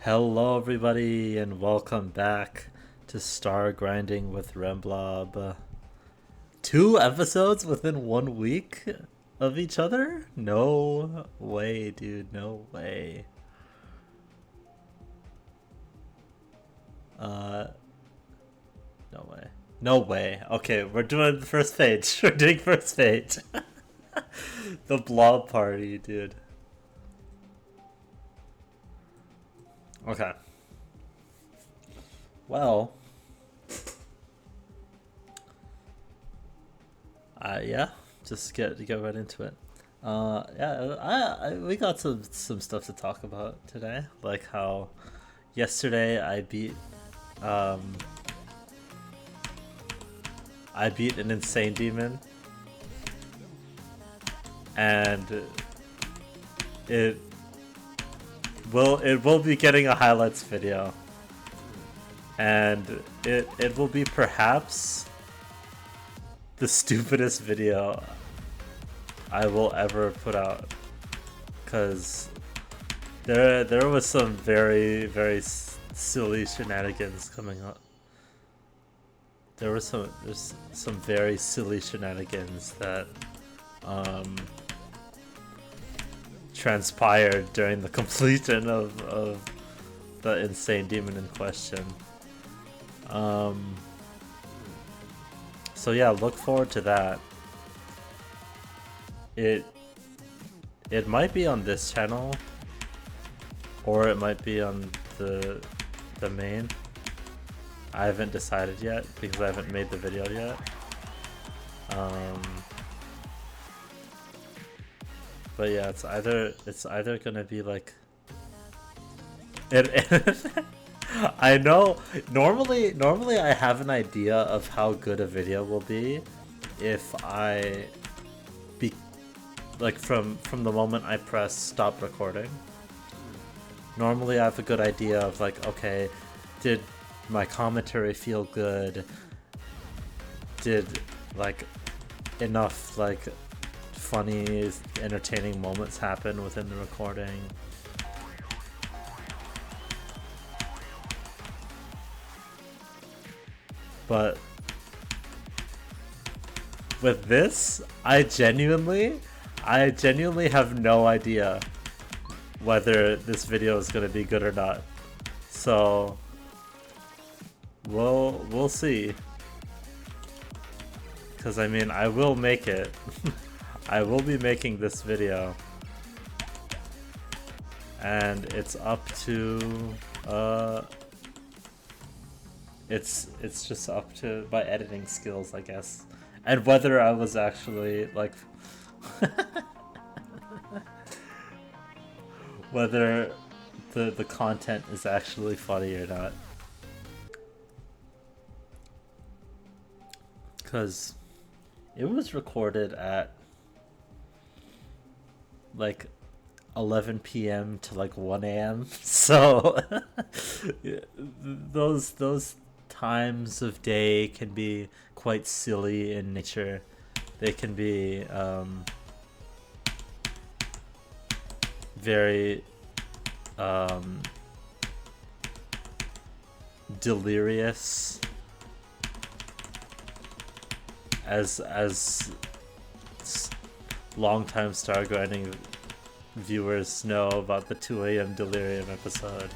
Hello, everybody, and welcome back to Stargrinding with Remblob. 2 episodes within 1 week of each other? No way, dude. No way. Uh, no way. No way. Okay, we're doing the first page. We're doing first page. The blob party, dude. Okay. Well, yeah, just get right into it. Yeah, we got some stuff to talk about today, like how yesterday um, I beat an insane demon, and it it will be getting a highlights video, and it will be perhaps the stupidest video I will ever put out, because there was some very silly shenanigans coming up. There's some very silly shenanigans that transpired during the completion of the insane demon in question. So yeah, look forward to that. It might be on this channel, or it might be on the main. I haven't decided yet because I haven't made the video yet. But yeah, it's either gonna be like it. I know. Normally I have an idea of how good a video will be if I be like from the moment I press stop recording. Normally I have a good idea of like, okay, did my commentary feel good? Did like enough like funny, entertaining moments happen within the recording? But with this, I genuinely have no idea whether this video is gonna be good or not. So we'll see. Because I mean, I will make it. I will be making this video, and it's up to it's just up to my editing skills, I guess, and whether I was actually like whether the content is actually funny or not. Because it was recorded at like 11 p.m. to like 1 a.m. So those times of day can be quite silly in nature. They can be very delirious, as longtime Stargrinding viewers know about the 2 a.m. delirium episode.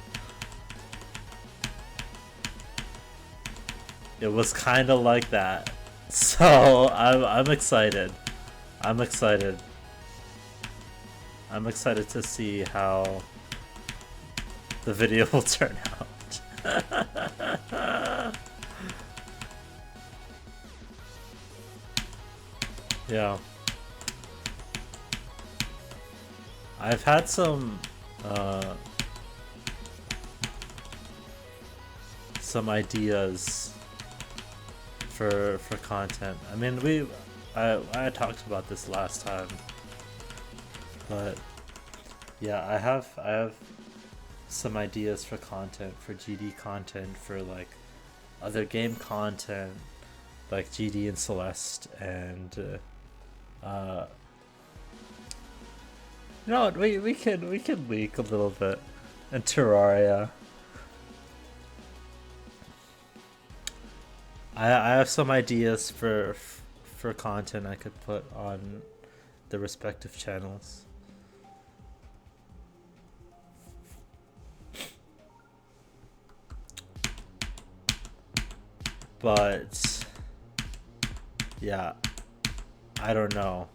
It was kind of like that, so I'm excited. I'm excited to see how the video will turn out. Yeah. I've had some ideas for content. I mean, I talked about this last time, but yeah, I have some ideas for content, for GD content, for like other game content, like GD and Celeste, and you know what, we can leak a little bit. And Terraria. I have some ideas for content I could put on the respective channels. But yeah, I don't know.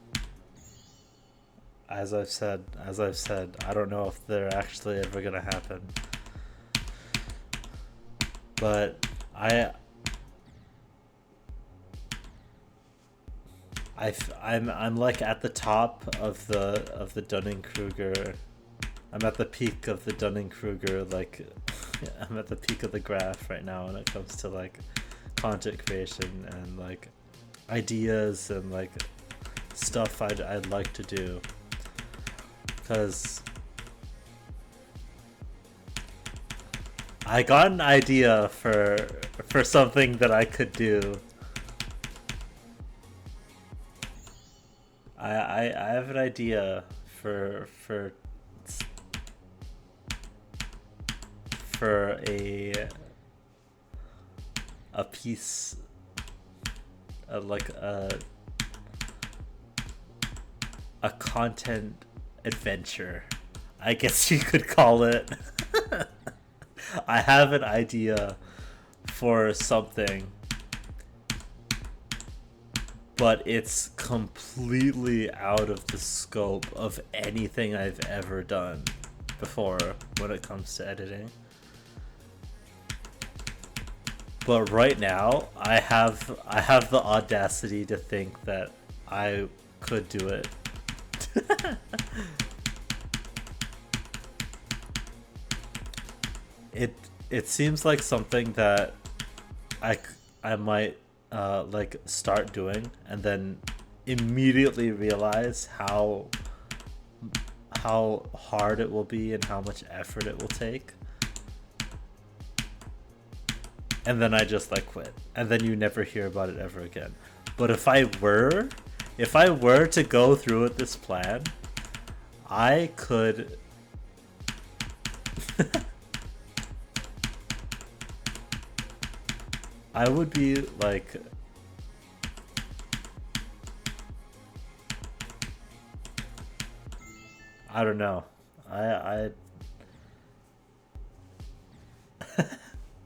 As I've said, I don't know if they're actually ever gonna happen. But I'm like at the top of the Dunning-Kruger. I'm at the peak of the Dunning-Kruger, like I'm at the peak of the graph right now when it comes to like content creation and like ideas and like stuff I'd like to do. Because I got an idea for something that I could do. I have an idea for a piece, like a content adventure, I guess you could call it. I have an idea for something, but it's completely out of the scope of anything I've ever done before when it comes to editing. But right now, I have the audacity to think that I could do it. It seems like something that I might like start doing and then immediately realize how hard it will be and how much effort it will take, and then I just like quit, and then you never hear about it ever again. But if I were to go through with this plan, I could I would be like I don't know. I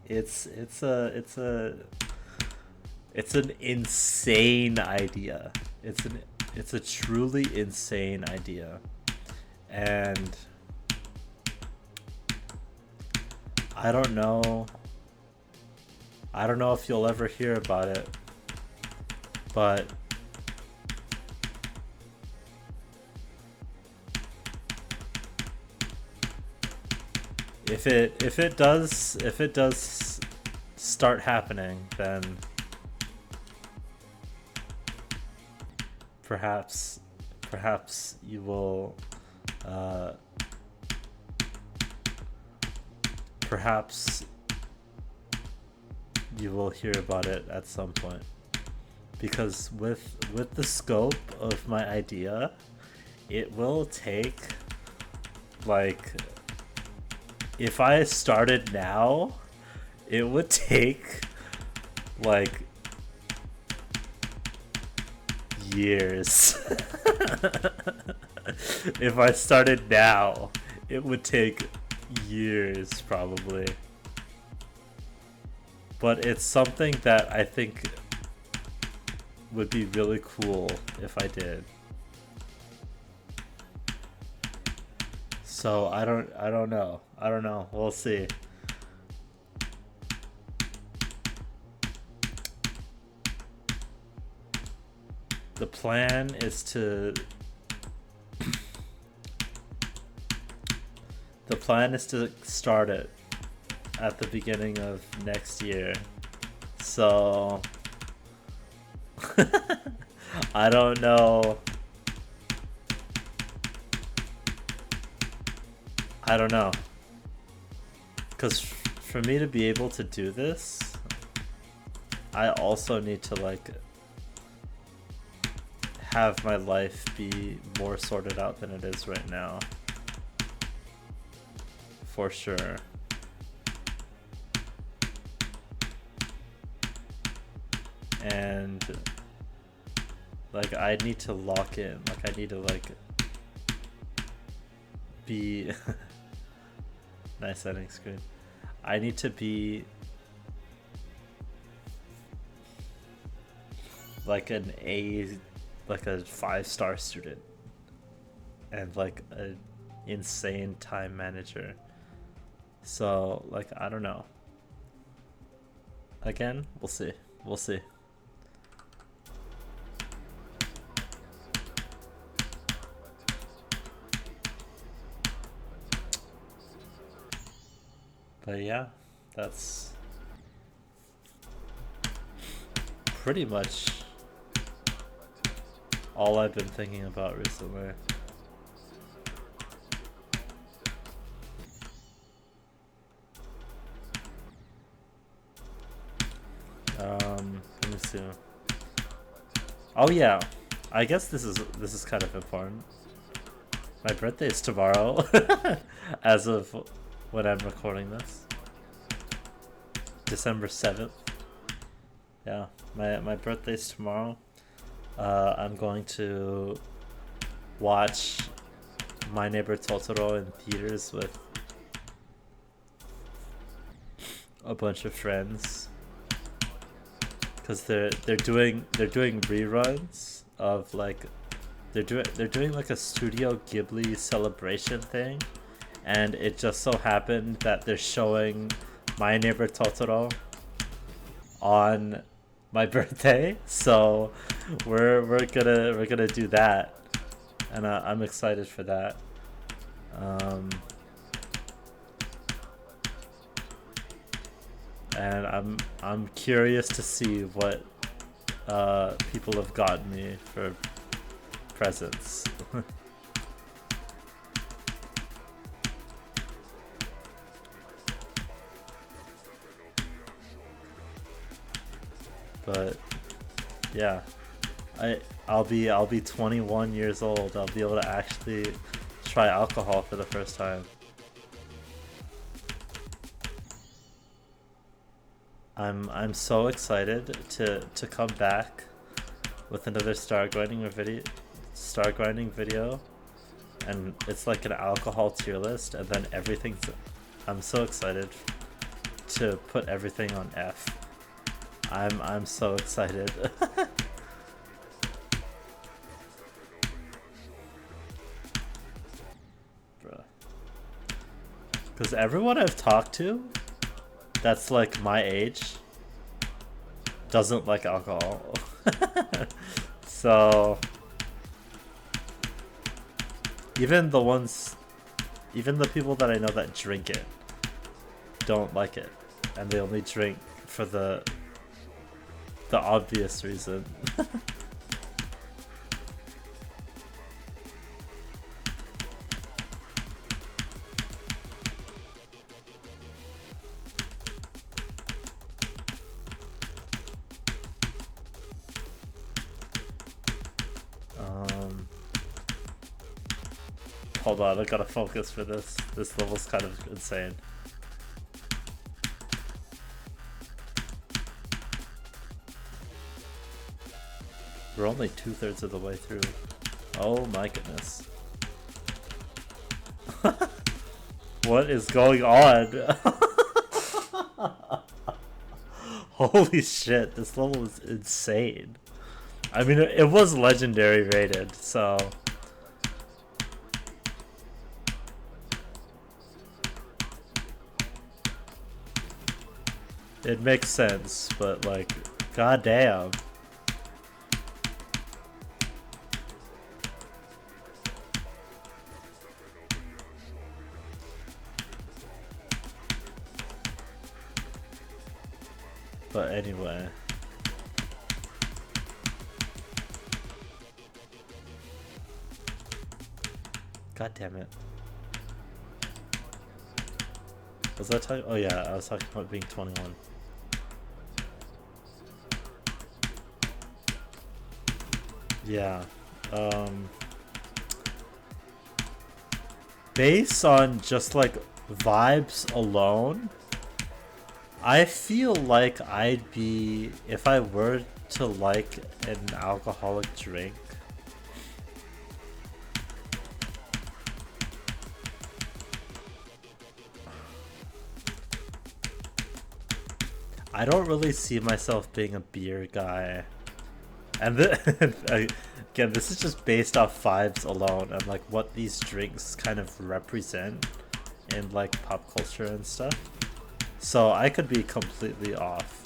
it's an insane idea. It's a truly insane idea. And I don't know if you'll ever hear about it, but if it does start happening, then perhaps you will perhaps you will hear about it at some point, because with the scope of my idea, it will take, like, if I started now, it would take like years. If I started now, it would take years probably. But it's something that I think would be really cool if I did. So I don't know. We'll see. The plan is to start it at the beginning of next year. So I don't know. Because for me to be able to do this, I also need to like have my life be more sorted out than it is right now. for sure. And like I need to lock in. Like I need to like be nice setting screen. I need to be like an A, like a 5-star student, and like a insane time manager. So like I don't know. Again, we'll see. We'll see. But yeah, that's pretty much all I've been thinking about recently. Let me see. Oh yeah, I guess this is kind of important. My birthday is tomorrow, as of when I'm recording this. December 7th. Yeah, my birthday's tomorrow. I'm going to watch My Neighbor Totoro in theaters with a bunch of friends, because they're doing reruns of like they're doing like a Studio Ghibli celebration thing, and it just so happened that they're showing My Neighbor Totoro on my birthday, so we're gonna do that, and I'm excited for that. And I'm curious to see what people have gotten me for presents. But yeah, I'll be 21 years old. I'll be able to actually try alcohol for the first time. I'm so excited to come back with another Stargrinding video, and it's like an alcohol tier list, and then everything's. I'm so excited to put everything on F. I'm so excited. Bruh. Because everyone I've talked to that's like my age doesn't like alcohol. So even the people that I know that drink it don't like it, and they only drink for the obvious reason. Hold on, I gotta focus for this. This level's kind of insane. We're only 2/3 of the way through. Oh my goodness. What is going on? Holy shit, this level is insane. I mean, it was legendary rated, so... it makes sense, but like, goddamn. But anyway. God damn it. Was I talking? Oh yeah, I was talking about being 21. Yeah. Based on just like vibes alone, I feel like I'd be, if I were to like an alcoholic drink, I don't really see myself being a beer guy. And again, this is just based off vibes alone and like what these drinks kind of represent in like pop culture and stuff. So I could be completely off.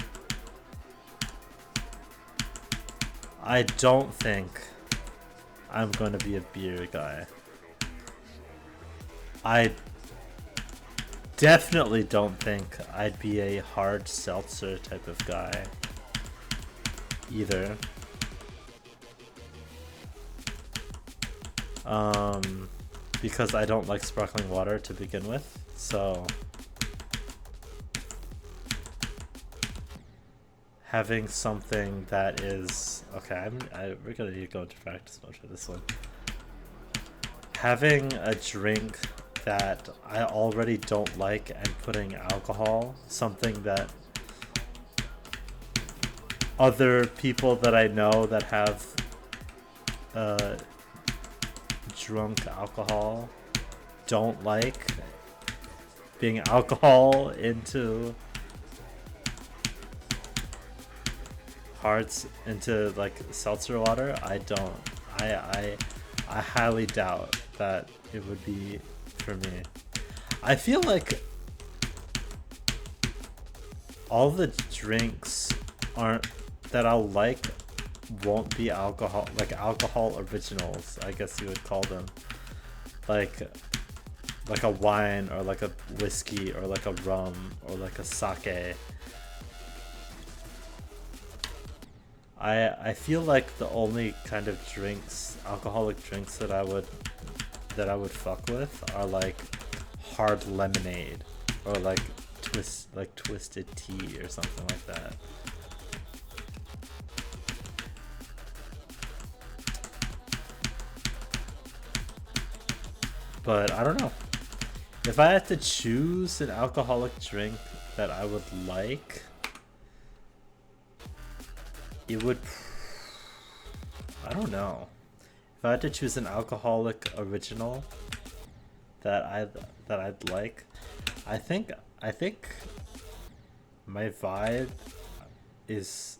I don't think I'm going to be a beer guy. I definitely don't think I'd be a hard seltzer type of guy either. Because I don't like sparkling water to begin with, so having something that is okay. We're gonna need to go into practice mode for this one. Having a drink that I already don't like and putting alcohol, something that other people that I know that have drunk alcohol don't like, being alcohol into hearts into like seltzer water, I don't. I highly doubt that it would be for me. I feel like all the drinks aren't that I'll like won't be alcohol, like alcohol originals, I guess you would call them. Like a wine or like a whiskey or like a rum or like a sake. I feel like the only kind of drinks, alcoholic drinks that I would fuck with are like hard lemonade or like twisted tea or something like that. But I don't know. If I had to choose an alcoholic drink that I would like, it would, I don't know. If I had to choose an alcoholic original that I'd like, I think my vibe is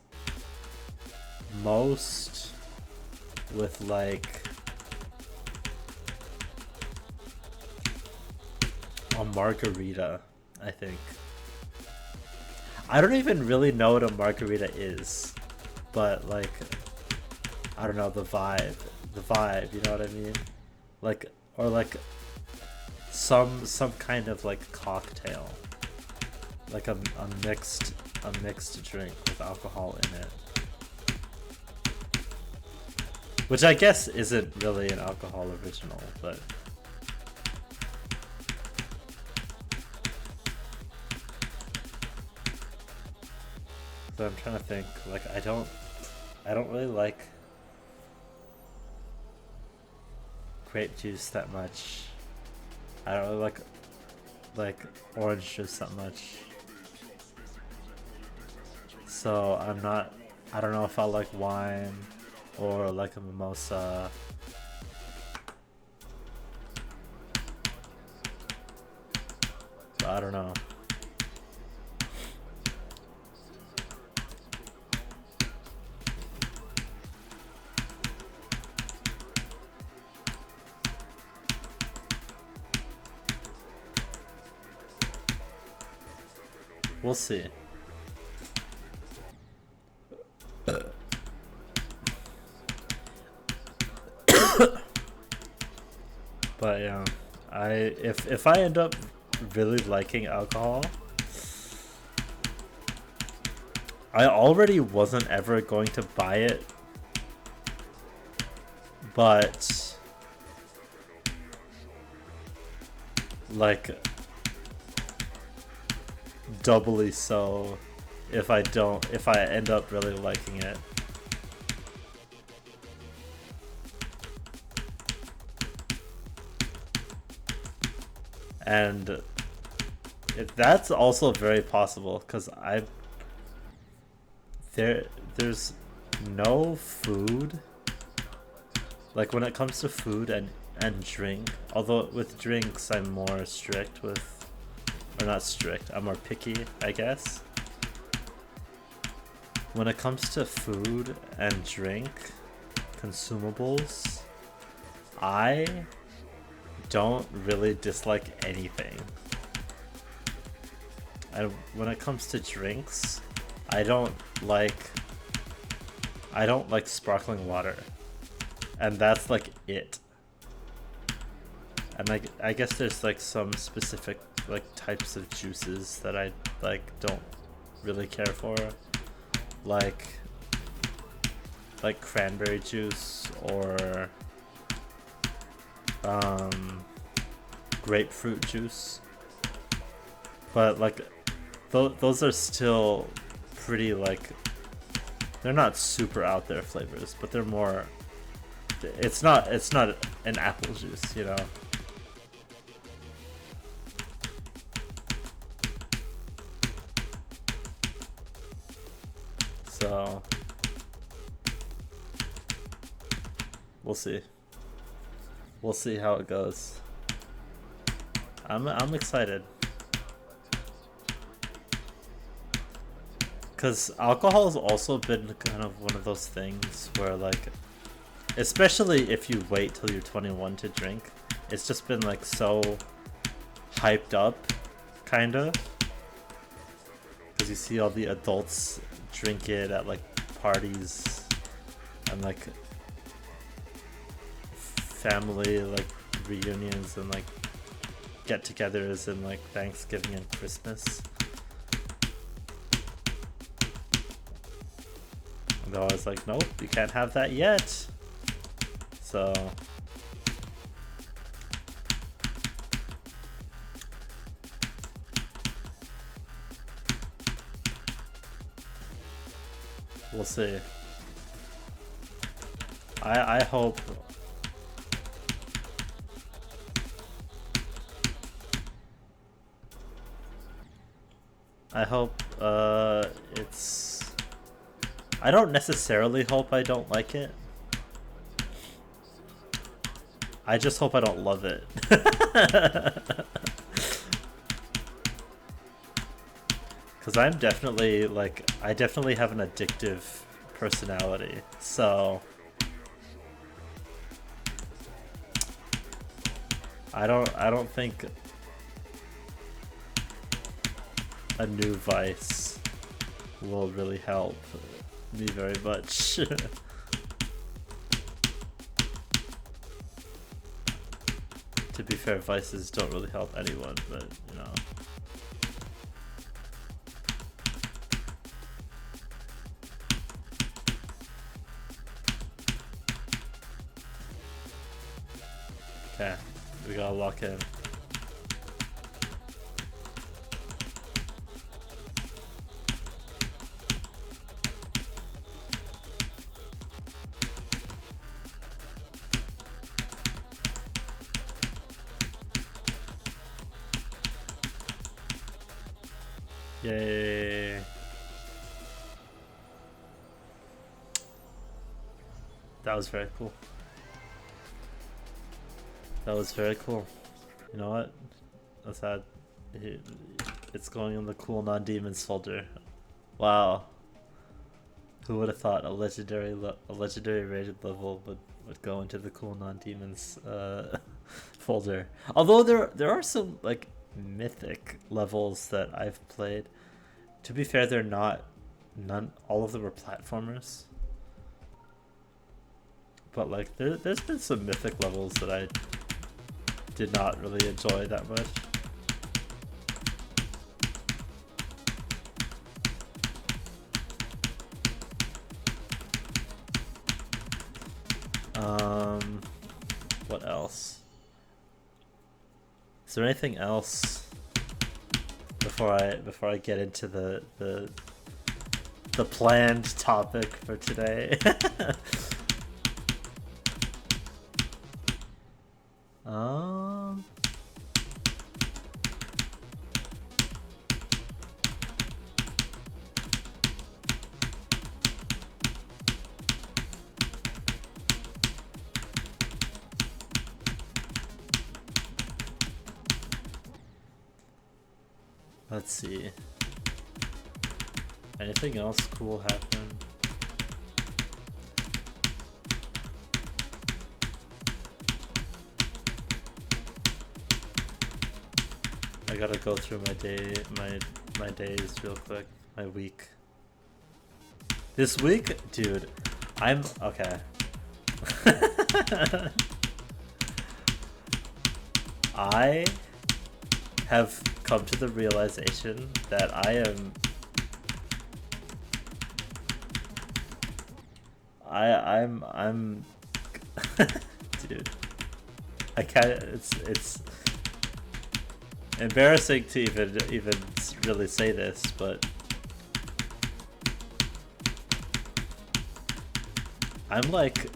most with like a margarita, I think. I don't even really know what a margarita is, but like, I don't know, the vibe, you know what I mean? Like, or like some kind of like cocktail, like a mixed drink with alcohol in it, which I guess isn't really an alcohol original, but so I'm trying to think. Like, I don't really like grape juice that much. I don't really like orange juice that much. So I don't know if I like wine or like a mimosa. So I don't know. We'll see. But yeah, if I end up really liking alcohol, I already wasn't ever going to buy it, but like doubly so if I end up really liking it. And That's also very possible because there's no food. Like when it comes to food and drink, although with drinks I'm more strict with, or not strict, I'm more picky, I guess. When it comes to food and drink, consumables, I don't really dislike anything. When it comes to drinks, I don't like sparkling water, and that's like it. And I guess there's like some specific like types of juices that I like don't really care for, like cranberry juice or grapefruit juice. But like those are still pretty, like, they're not super out there flavors, but they're more, it's not an apple juice, you know. So we'll see how it goes. I'm excited. Because alcohol has also been kind of one of those things where, like, especially if you wait till you're 21 to drink, it's just been like so hyped up, kinda. Because you see all the adults drink it at like parties and like family like reunions and like get-togethers and like Thanksgiving and Christmas. And I was like, nope, you can't have that yet. So we'll see. I hope it's, I don't necessarily hope I don't like it. I just hope I don't love it. Because I'm definitely, like, I definitely have an addictive personality, so I don't think a new vice will really help me very much. To be fair, vices don't really help anyone, but you know. Okay, we gotta lock in. Yay. That was very cool. That was very cool. You know what? That's sad. It's going in the cool non-demons folder. Wow. Who would have thought a legendary rated level would go into the cool non-demons folder? Although there are some like mythic levels that I've played. To be fair, they're not all of them are platformers. But like there's been some mythic levels that I did not really enjoy that much. What else? Is there anything else before I get into the planned topic for today? Let's see. Anything else cool happen? I gotta go through my days real quick. My week. This week, dude, I'm okay. I have come to the realization that I'm dude, I can't. It's embarrassing to even really say this, but I'm like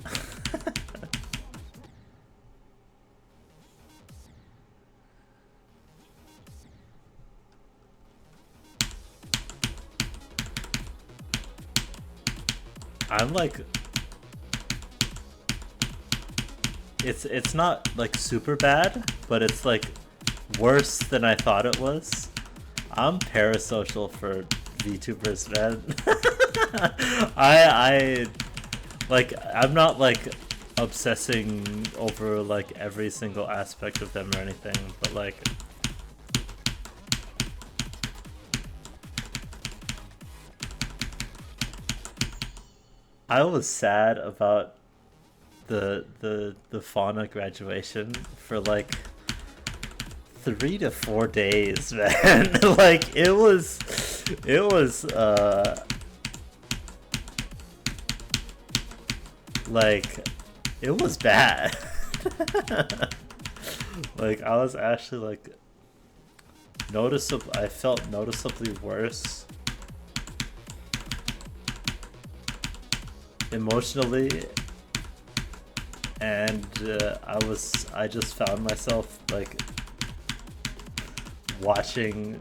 I'm like it's not like super bad, but it's like worse than I thought it was. I'm parasocial for VTubers, man. I like I'm not like obsessing over like every single aspect of them or anything, but like I was sad about the fauna graduation for like 3 to 4 days, man. Like it was like it was bad. Like I was actually like I felt noticeably worse emotionally, and I just found myself like watching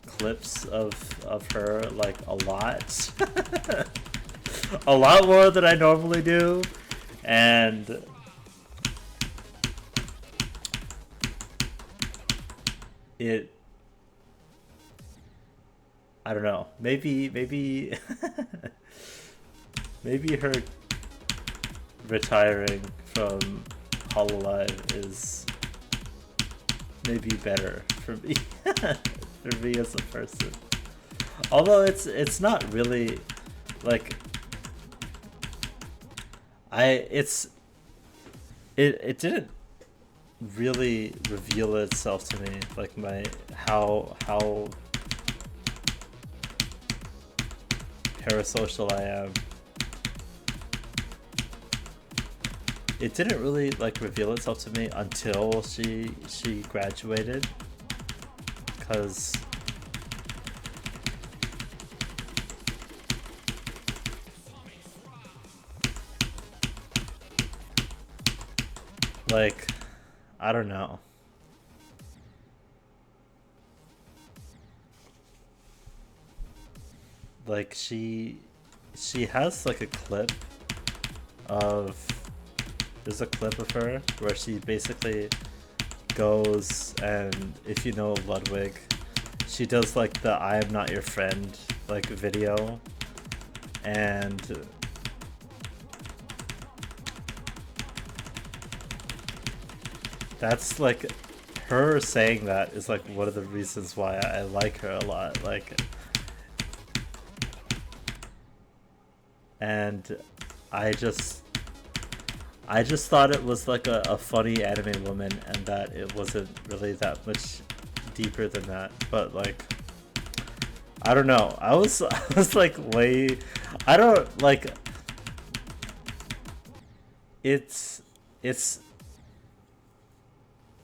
clips of her like a lot. A lot more than I normally do, and I don't know, maybe maybe her retiring from Hololive is maybe better for me. For me as a person, although it's not really like it didn't really reveal itself to me, like how parasocial I am. It didn't really like reveal itself to me until she graduated, because like I don't know. Like she has like a clip of there's a clip of her where she basically goes, and if you know Ludwig, she does like the I am not your friend like video, and that's like her saying that is like one of the reasons why I like her a lot, like, and I just thought it was like a funny anime woman, and that it wasn't really that much deeper than that. But like, I don't know. I was like way. I don't like. It's.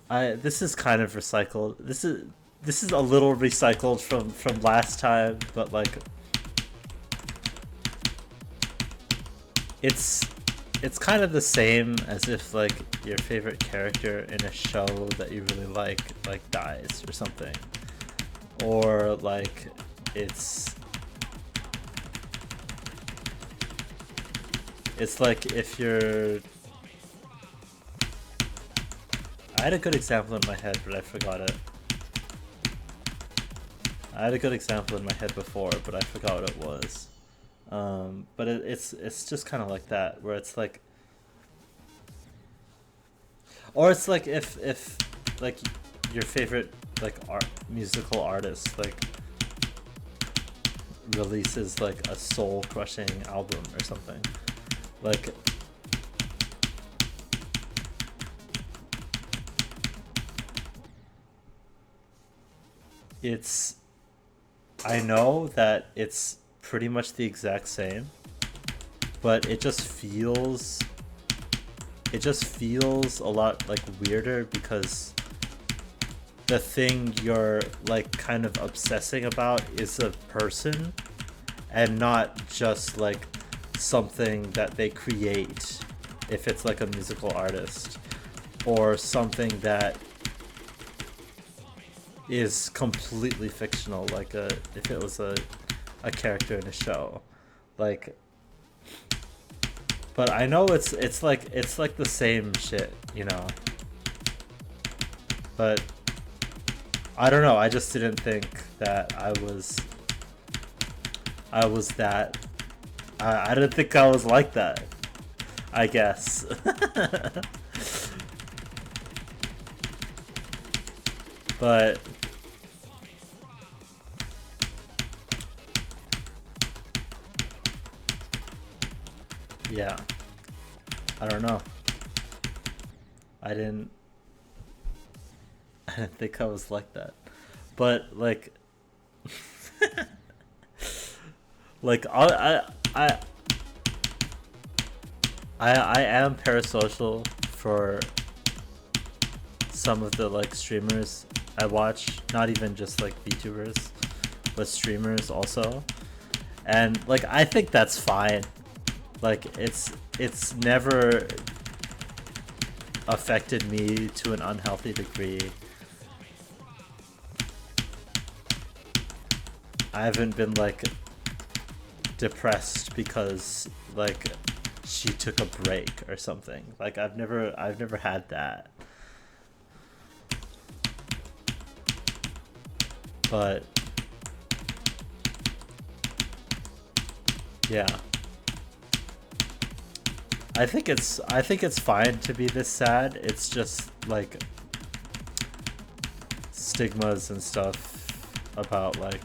This is kind of recycled. This is a little recycled from last time, but like, it's kind of the same as if like your favorite character in a show that you really like dies or something, or like it's like if you're I had a good example in my head, but I forgot it. I had a good example in my head before, but I forgot what it was. But it's just kind of like that, where it's like, or it's like if like your favorite like musical artist like releases like a soul crushing album or something, like it's, I know that it's pretty much the exact same, but it just feels a lot like weirder because the thing you're like kind of obsessing about is a person and not just like something that they create, if it's like a musical artist, or something that is completely fictional, like if it was a character in a show, like. But I know it's like the same shit, you know. But I don't know. I just didn't think that I was that. I didn't think I was like that, I guess. But yeah, I don't know. I didn't think I was like that. But like like I am parasocial for some of the like streamers I watch, not even just like VTubers, but streamers also. And like I think that's fine. Like it's never affected me to an unhealthy degree. I haven't been like depressed because like she took a break or something. Like I've never had that. But yeah. I think it's fine to be this sad. It's just like stigmas and stuff about like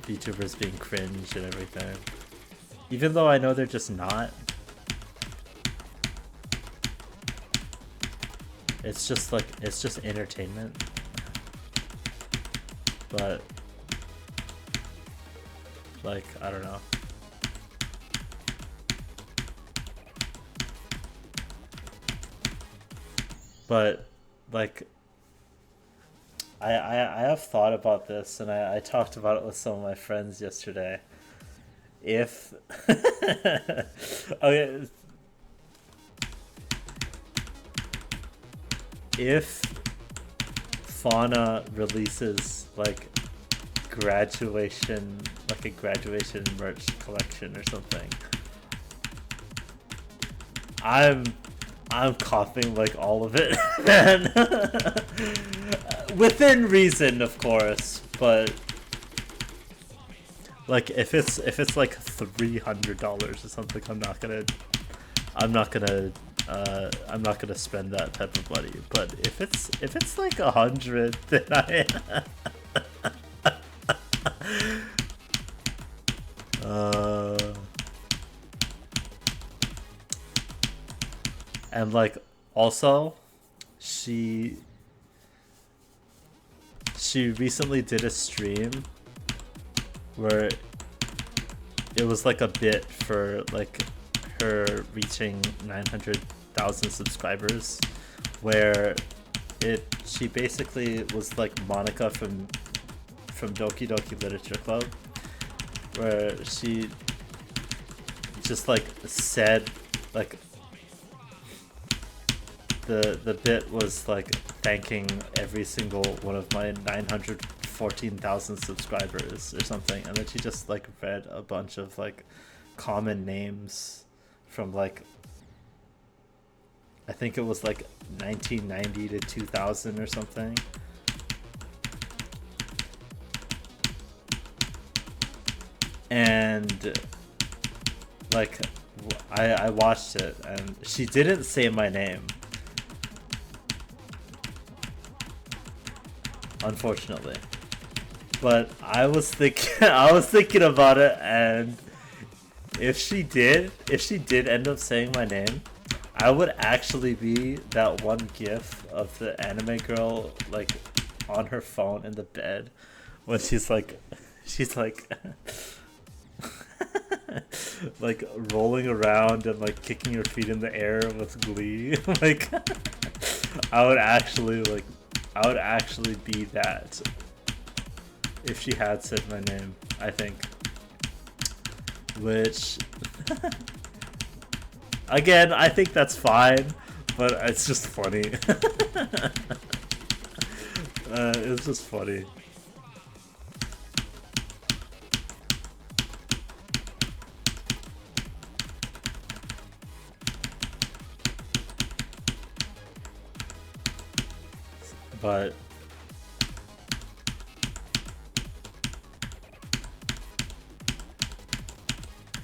VTubers being cringe and everything. Even though I know they're just not. It's just like, it's just entertainment. But like, I don't know. But like I have thought about this, and I talked about it with some of my friends yesterday. If okay, if Fauna releases like graduation, like a graduation merch collection or something, I'm copying like all of it, man. Within reason, of course, but like if it's like $300 or something, I'm not gonna spend that type of money. But if it's like 100, then I and like also she recently did a stream where it was like a bit for like her reaching 900,000 subscribers, where she basically was like Monica from Doki Doki Literature Club, where she just like said like the bit was like thanking every single one of my 914,000 subscribers or something, and then she just like read a bunch of like common names from like, I think it was like 1990 to 2000 or something. and like I watched it and she didn't say my name, unfortunately. But I was thinking about it, and if she did end up saying my name, I would actually be that one gif of the anime girl like on her phone in the bed when she's like like rolling around and like kicking her feet in the air with glee. Like I would actually be that if she had said my name, I think. Which again, I think that's fine, but it's just funny. It's just funny. But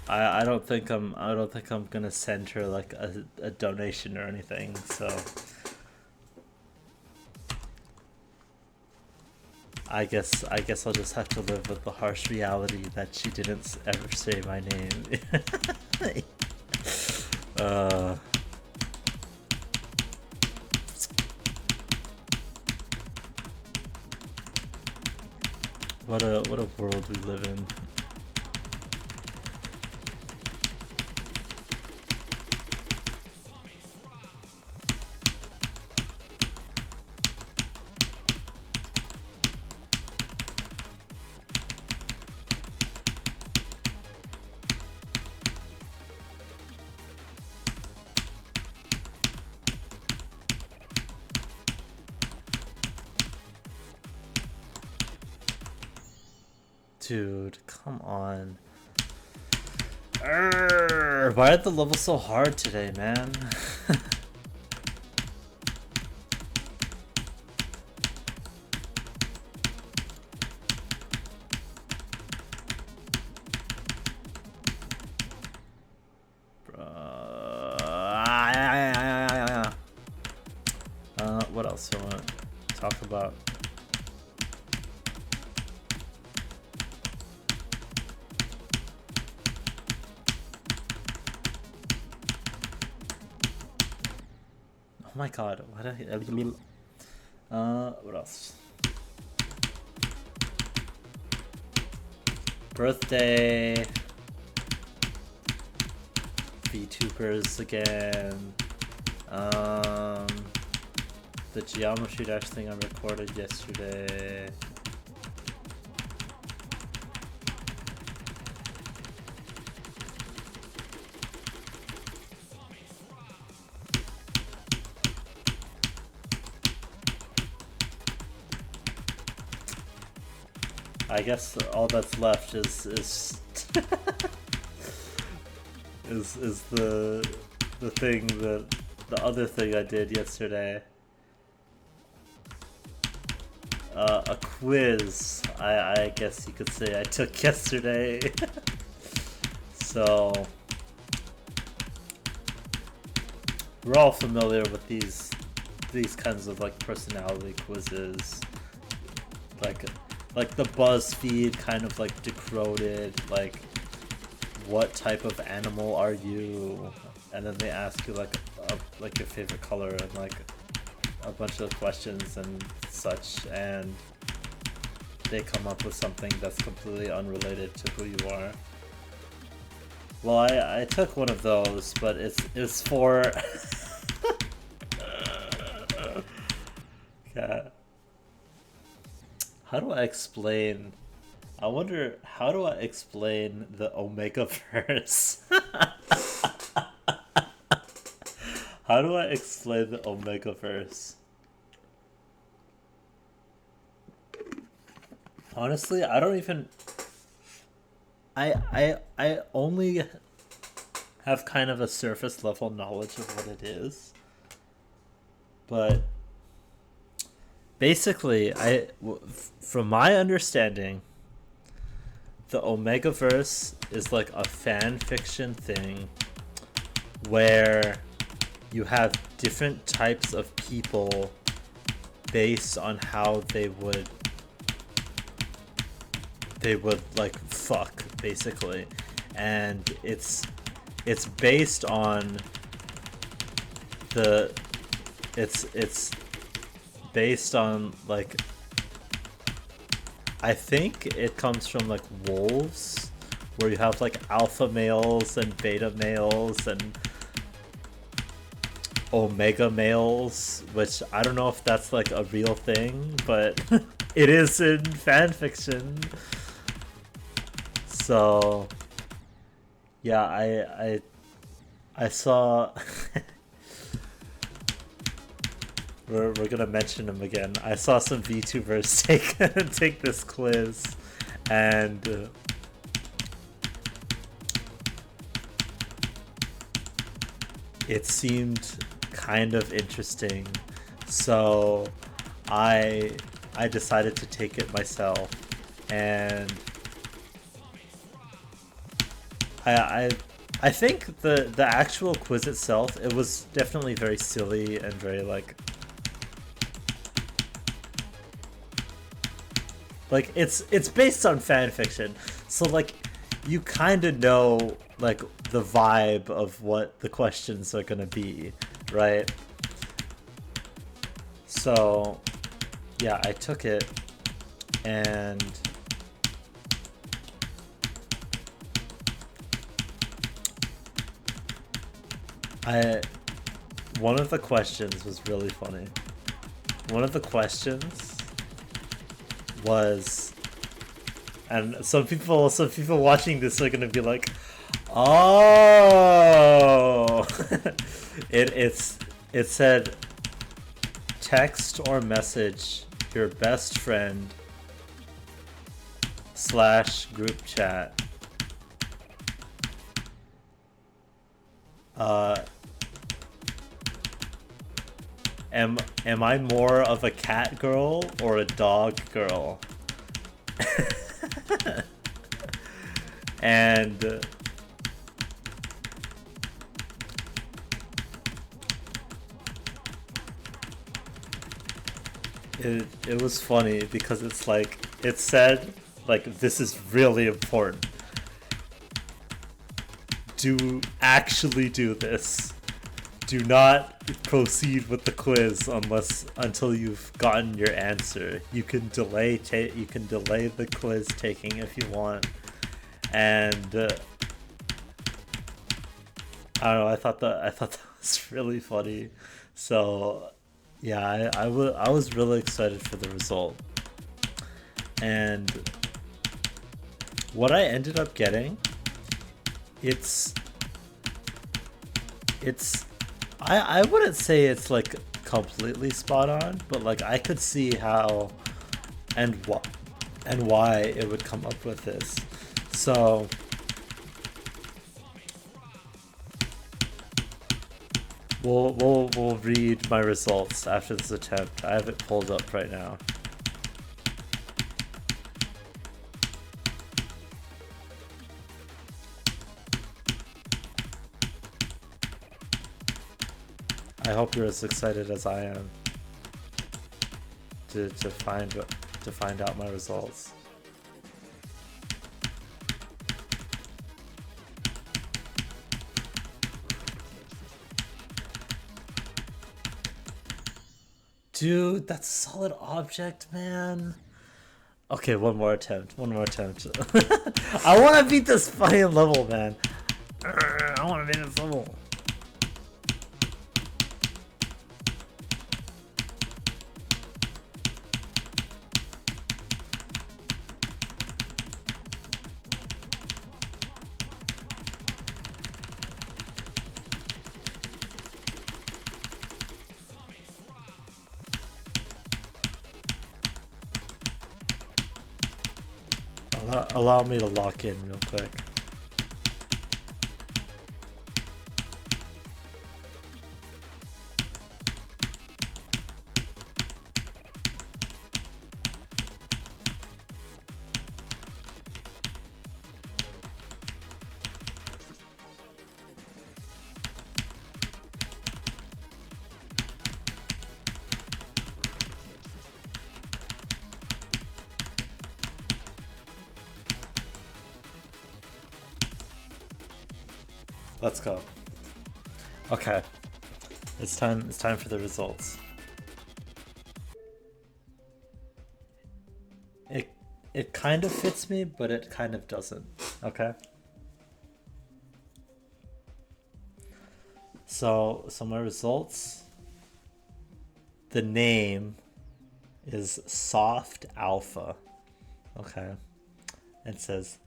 I don't think I'm gonna send her like a donation or anything, so I guess I'll just have to live with the harsh reality that she didn't ever say my name. What a world we live in. Dude, come on. Why are the levels so hard today, man? What else do I want to talk about? Oh my god, what else? Birthday. VTubers again. The Geometry Dash thing I recorded yesterday. I guess all that's left is is the thing that the other thing I did yesterday. A quiz, I guess you could say I took yesterday. So we're all familiar with these kinds of like personality quizzes, like the BuzzFeed kind of like decoded, like what type of animal are you, and then they ask you like your favorite color and like a bunch of questions and such, and they come up with something that's completely unrelated to who you are. Well, I took one of those, but it's for yeah. How do I explain? I wonder, how do I explain the Omegaverse? How do I explain the Omegaverse? Honestly, I don't even... I only have kind of a surface level knowledge of what it is. But basically, from my understanding, the Omegaverse is like a fan fiction thing where you have different types of people based on how they would like fuck, basically. And it's based on the it's based on like, I think it comes from like wolves, where you have like alpha males and beta males and omega males, which I don't know if that's like a real thing, but it is in fan fiction. So yeah, I saw we're gonna mention him again. I saw some VTubers take this quiz, and it seemed kind of interesting, so I decided to take it myself, and I think the actual quiz itself, it was definitely very silly and very like it's based on fan fiction, so like you kind of know like the vibe of what the questions are gonna be, right? So yeah, I took it, and one of the questions was really funny. One of the questions was, and some people watching this are gonna be like, oh, it said text or message your best friend / group chat. Am I more of a cat girl or a dog girl? And it was funny because it's like, it said like, this is really important. Actually do this. Do not proceed with the quiz until you've gotten your answer. You can delay the quiz taking if you want. And I don't know. I thought that was really funny. So yeah, I was really excited for the result. And what I ended up getting, I wouldn't say it's like completely spot on, but like I could see how and why it would come up with this. So we'll read my results after this attempt. I have it pulled up right now. I hope you're as excited as I am to find out my results. Dude, that's a solid object, man. Okay, one more attempt. I want to beat this fucking level, man. I want to beat this level. Allow me to lock in real quick. Let's go. Okay. It's time for the results. It kind of fits me, but it kind of doesn't. Okay? So my results, the name is Soft Alpha. Okay. It says,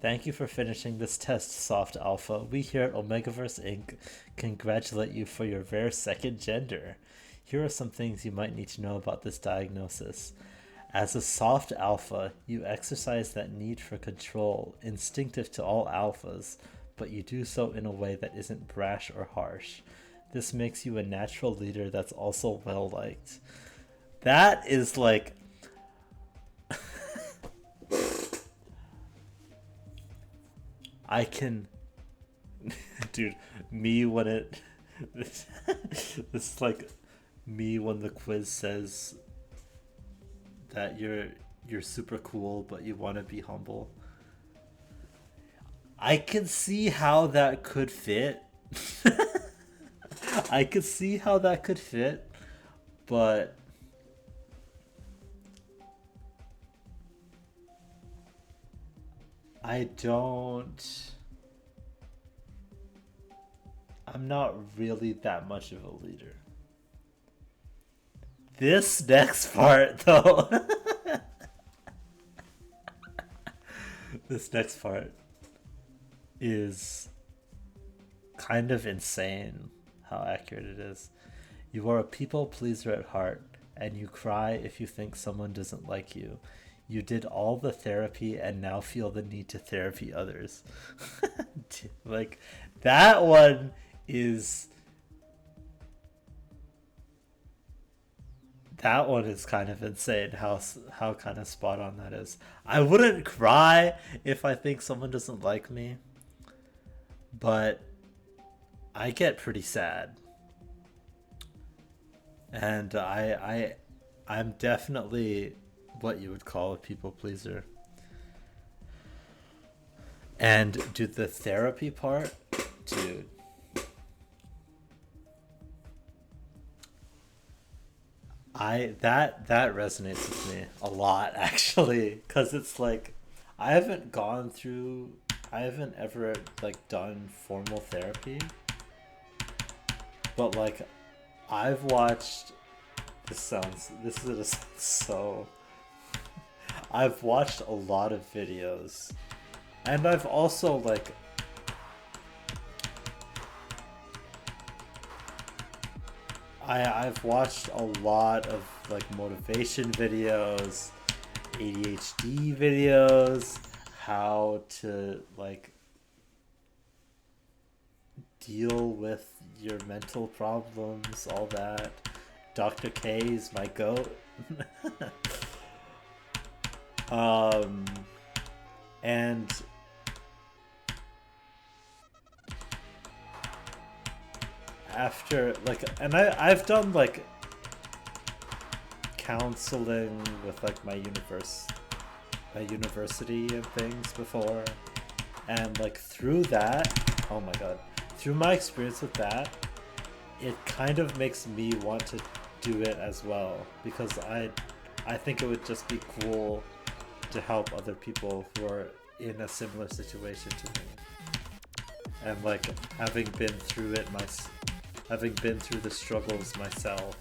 "Thank you for finishing this test, Soft Alpha. We here at Omegaverse Inc. congratulate you for your rare second gender. Here are some things you might need to know about this diagnosis. As a Soft Alpha, you exercise that need for control, instinctive to all alphas, but you do so in a way that isn't brash or harsh. This makes you a natural leader that's also well liked." That is like... I can... Dude, me when it... This is like me when the quiz says that you're super cool, but you want to be humble. I can see how that could fit. I could see how that could fit, but I'm not really that much of a leader. This next part, though. This next part is kind of insane how accurate it is. "You are a people pleaser at heart, and you cry if you think someone doesn't like you. You did all the therapy and now feel the need to therapy others." Like, that one is... That one is kind of insane how kind of spot on that is. I wouldn't cry if I think someone doesn't like me, but I get pretty sad. And I'm definitely what you would call a people pleaser. And dude, the therapy part, dude. That resonates with me a lot, actually, because it's like I haven't ever like done formal therapy, but like I've watched... this is gonna sound so... I've watched a lot of videos, and I've also like... I've watched a lot of like motivation videos, ADHD videos, how to like deal with your mental problems, all that. Dr. K is my goat. And after like, and I've done like counseling with like my university and things before, and like through that, oh my god, through my experience with that, it kind of makes me want to do it as well, because I think it would just be cool to help other people who are in a similar situation to me, and like having been through the struggles myself,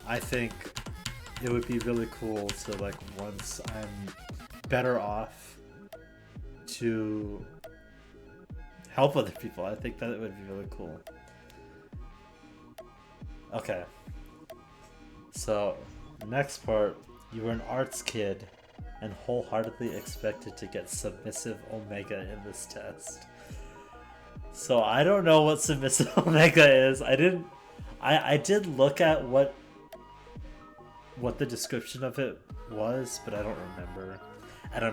I think it would be really cool to, like, once I'm better off, to help other people. I think that it would be really cool. Okay. So, next part, you were an arts kid and wholeheartedly expected to get submissive Omega in this test. So I don't know what submissive Omega is. I did look at what the description of it was, but I don't remember. And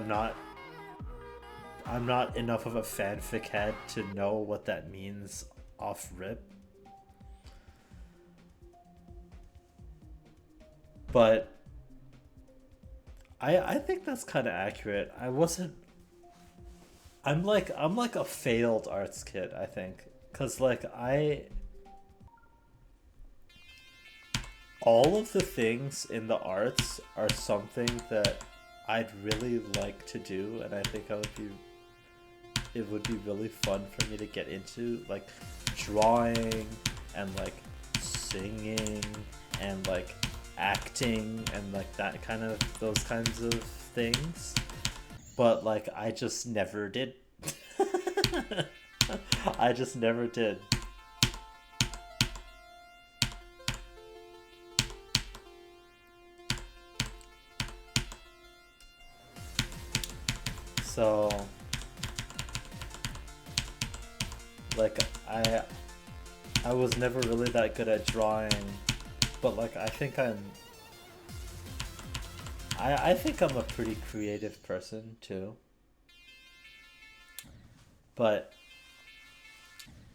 I'm not enough of a fanfic head to know what that means off rip. But I think that's kind of accurate. I wasn't I'm like a failed arts kid, I think, cuz like I all of the things in the arts are something that I'd really like to do, and I think it would be really fun for me to get into, like drawing and like singing and like acting and like that kind of those kinds of things. But like I just never did. I just never did. So like I was never really that good at drawing, but like I think I'm a pretty creative person too. But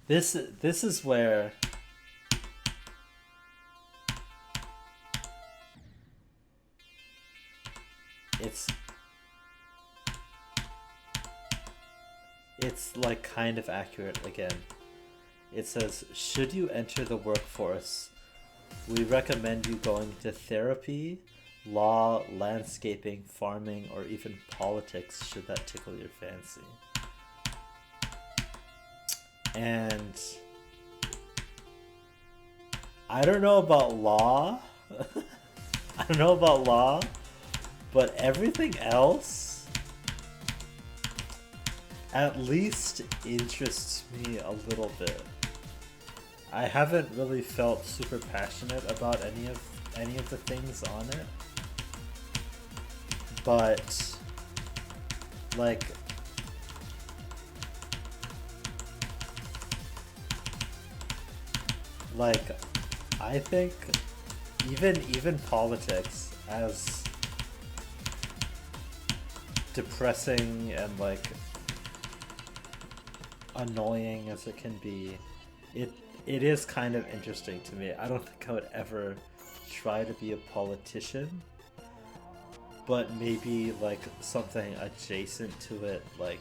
this is where it's it's like kind of accurate again. It says, should you enter the workforce, we recommend you going to therapy, law, landscaping, farming, or even politics should that tickle your fancy. And I don't know about law. I don't know about law, but everything else at least interests me a little bit. I haven't really felt super passionate about any of the things on it, but like like I think even politics, as depressing and like annoying as it can be, it is kind of interesting to me. I don't think I would ever try to be a politician, but maybe like something adjacent to it, like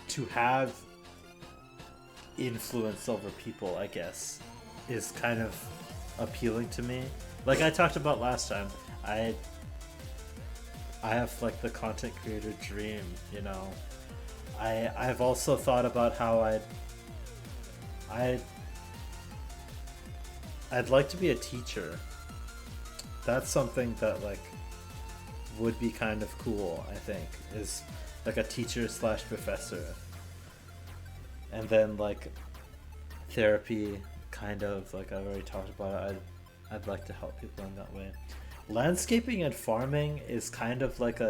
to have influence over people, I guess, is kind of appealing to me. Like I talked about last time, I have like the content creator dream, you know. I've also thought about how I'd like to be a teacher. That's something that like would be kind of cool, I think, is like a teacher slash professor. And then like therapy, kind of like I've already talked about it. I'd like to help people in that way. Landscaping and farming is kind of like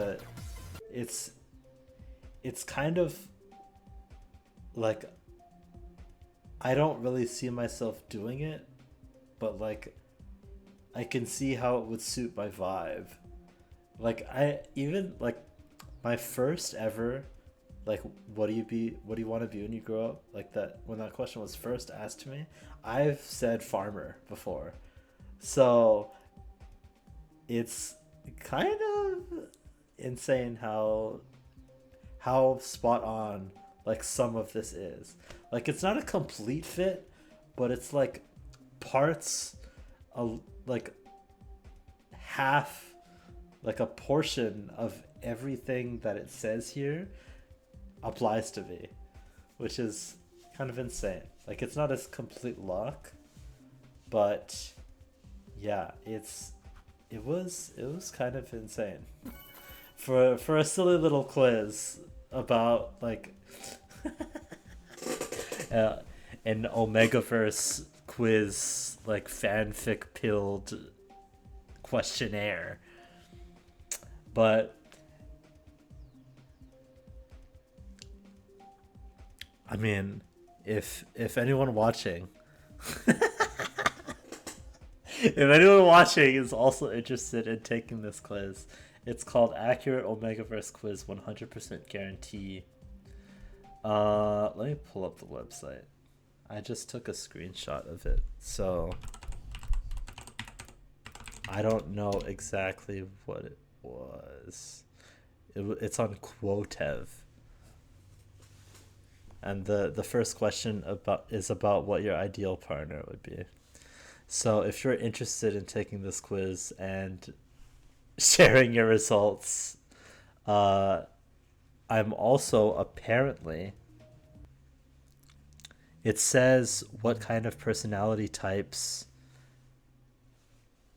it's kind of like I don't really see myself doing it, but like I can see how it would suit my vibe. Like I even like my first ever like what do you want to be when you grow up, like that when that question was first asked to me, I've said farmer before. So it's kind of insane how spot on like some of this is. Like it's not a complete fit, but it's like parts like half, like a portion of everything that it says here applies to me, which is kind of insane. Like it's not a complete lock, but yeah, it was kind of insane for a silly little quiz about like uh, an Omegaverse quiz, like fanfic pilled questionnaire. But I mean, if anyone watching if anyone watching is also interested in taking this quiz, it's called Accurate Omegaverse Quiz 100% Guarantee. Let me pull up the website. I just took a screenshot of it, so I don't know exactly what it was. It's on Quotev. And the first question is about what your ideal partner would be. So if you're interested in taking this quiz and sharing your results, uh, I'm also apparently. It says what kind of personality types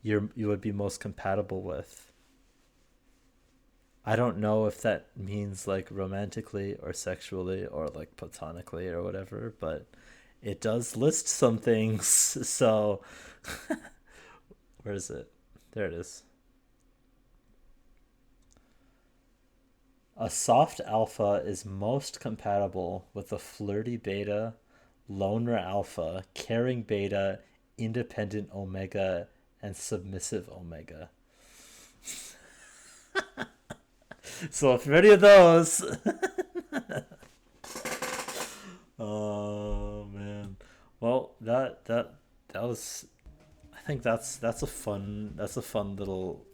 you would be most compatible with. I don't know if that means like romantically or sexually or like platonically or whatever, but it does list some things. So, where is it? There it is. A soft alpha is most compatible with a flirty beta, loner alpha, caring beta, independent omega, and submissive omega. So if you're any of those, oh man, well that was. I think that's a fun little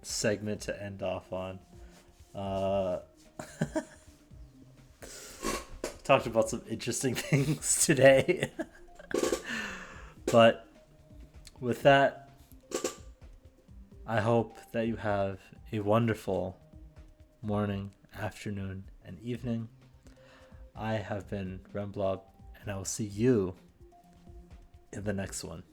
segment to end off on. Uh, Talked about some interesting things today, but with that, I hope that you have a wonderful morning, afternoon, and evening. I have been Remblob, and I will see you in the next one.